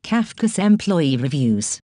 Cafcass employee reviews.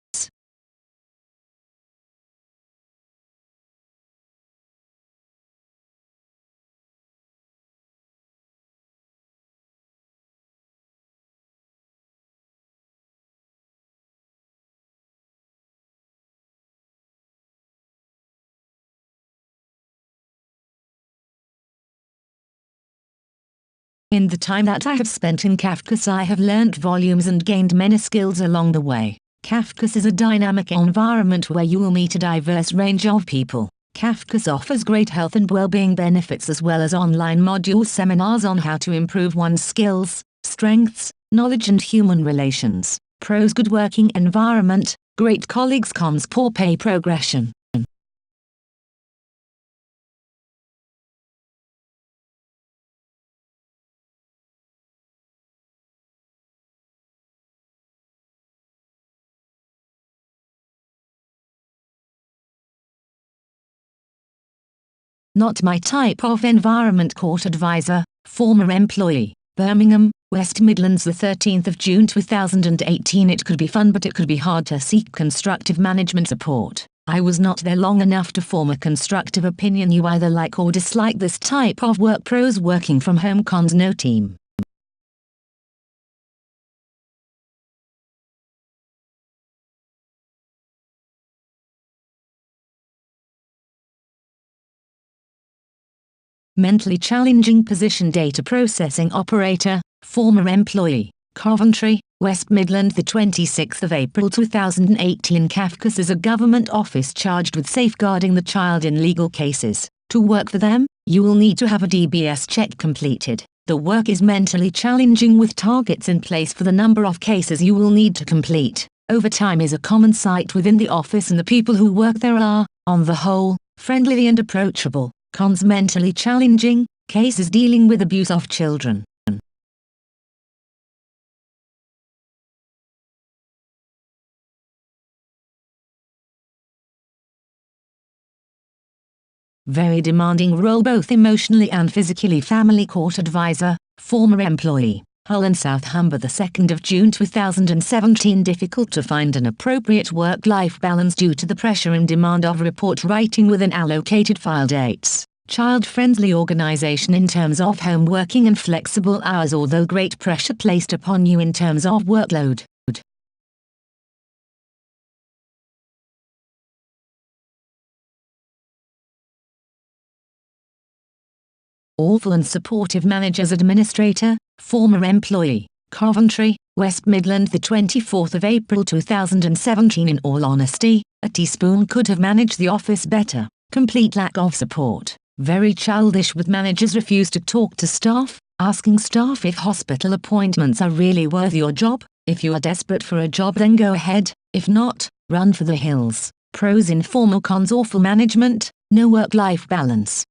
In the time that I have spent in Cafcass, I have learnt volumes and gained many skills along the way. Cafcass is a dynamic environment where you will meet a diverse range of people. Cafcass offers great health and well-being benefits as well as online module seminars on how to improve one's skills, strengths, knowledge and human relations. Pros: good working environment, great colleagues. Cons: poor pay progression. Not my type of environment. Court advisor, former employee, Birmingham, West Midlands, the 13th of June 2018. It could be fun, but it could be hard to seek constructive management support. I was not there long enough to form a constructive opinion. You either like or dislike this type of work. Pros: working from home. Cons: no team. Mentally challenging position. Data processing operator, former employee, Coventry, West Midlands, the 26th of April 2018. Cafcass is a government office charged with safeguarding the child in legal cases. To work for them, you will need to have a DBS check completed. The work is mentally challenging with targets in place for the number of cases you will need to complete. Overtime is a common sight within the office, and the people who work there are, on the whole, friendly and approachable. Cons: mentally challenging cases dealing with abuse of children. Very demanding role, both emotionally and physically. Family court advisor, former employee, Hull and South Humber, the 2nd of June 2017. Difficult to find an appropriate work-life balance due to the pressure and demand of report writing within allocated file dates. Child-friendly organization in terms of home working and flexible hours, although great pressure placed upon you in terms of workload. Awful and supportive managers. Administrator, former employee, Coventry, West Midlands, the 24th of April 2017. In all honesty, a teaspoon could have managed the office better. Complete lack of support. Very childish with managers. Refuse to talk to staff, asking staff if hospital appointments are really worth your job. If you are desperate for a job, then go ahead. If not, run for the hills. Pros: informal. Cons: awful management, no work-life balance.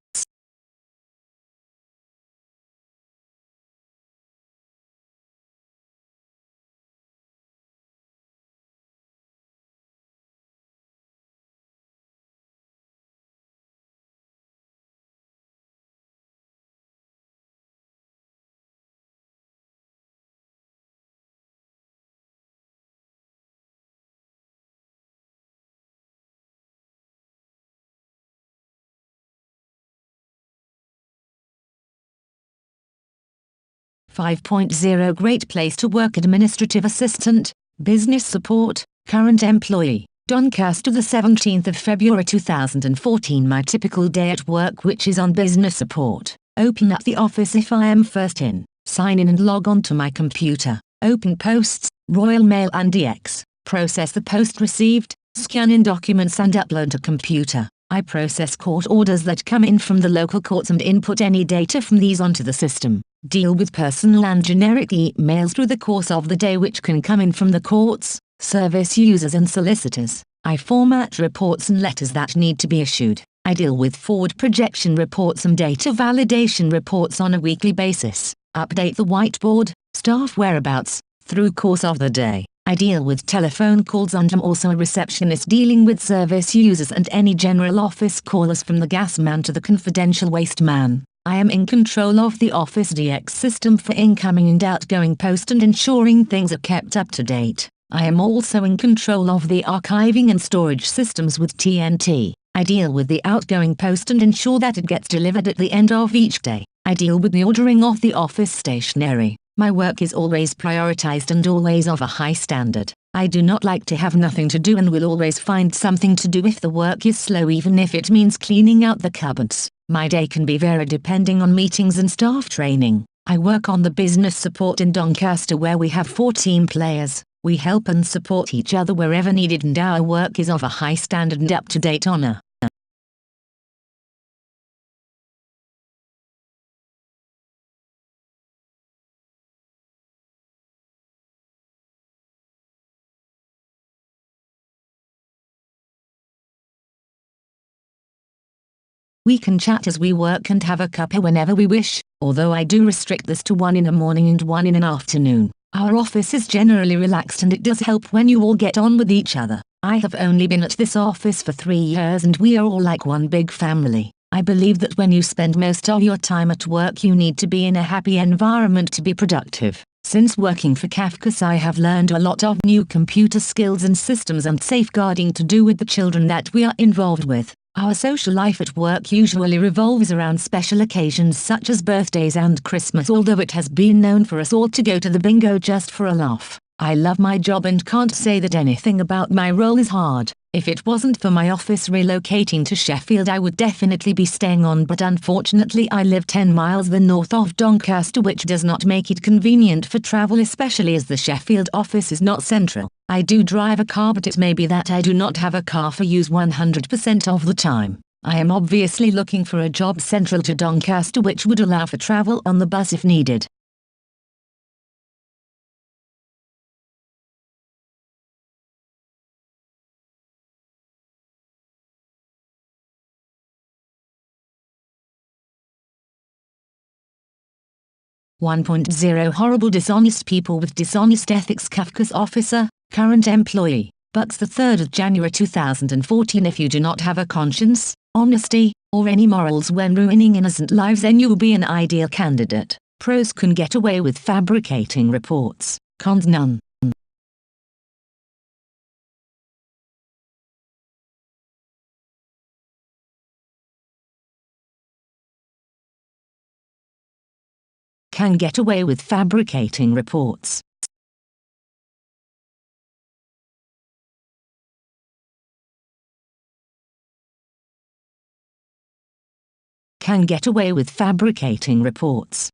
.0 Great place to work. Administrative assistant, business support, current employee, Doncaster, the 17th of February 2014. My typical day at work, which is on business support. Open up the office if I am first in, sign in and log on to my computer, open posts, Royal Mail and DX, process the post received, scan in documents and upload to computer. I process court orders that come in from the local courts and input any data from these onto the system. Deal with personal and generic emails through the course of the day which can come in from the courts, service users and solicitors. I format reports and letters that need to be issued. I deal with forward projection reports and data validation reports on a weekly basis. Update the whiteboard, staff whereabouts, through course of the day. I deal with telephone calls and I'm also a receptionist dealing with service users and any general office callers from the gas man to the confidential waste man. I am in control of the Office DX system for incoming and outgoing post and ensuring things are kept up to date. I am also in control of the archiving and storage systems with TNT. I deal with the outgoing post and ensure that it gets delivered at the end of each day. I deal with the ordering of the office stationery. My work is always prioritized and always of a high standard. I do not like to have nothing to do and will always find something to do if the work is slow, even if it means cleaning out the cupboards. My day can be varied depending on meetings and staff training. I work on the business support in Doncaster where we have 4 team players. We help and support each other wherever needed and our work is of a high standard and up-to-date honor. We can chat as we work and have a cuppa whenever we wish, although I do restrict this to 1 in the morning and 1 in an afternoon. Our office is generally relaxed and it does help when you all get on with each other. I have only been at this office for 3 years and we are all like one big family. I believe that when you spend most of your time at work you need to be in a happy environment to be productive. Since working for Cafcass I have learned a lot of new computer skills and systems and safeguarding to do with the children that we are involved with. Our social life at work usually revolves around special occasions such as birthdays and Christmas, although it has been known for us all to go to the bingo just for a laugh. I love my job and can't say that anything about my role is hard. If it wasn't for my office relocating to Sheffield I would definitely be staying on, but unfortunately I live 10 miles north of Doncaster, which does not make it convenient for travel, especially as the Sheffield office is not central. I do drive a car, but it may be that I do not have a car for use 100% of the time. I am obviously looking for a job central to Doncaster which would allow for travel on the bus if needed. One point zero Horrible dishonest people with dishonest ethics. Cafcass officer, current employee, Bucks, the 3rd of January 2014. If you do not have a conscience, honesty, or any morals when ruining innocent lives, then you will be an ideal candidate. Pros: can get away with fabricating reports. Cons: none. Can get away with fabricating reports. Can get away with fabricating reports.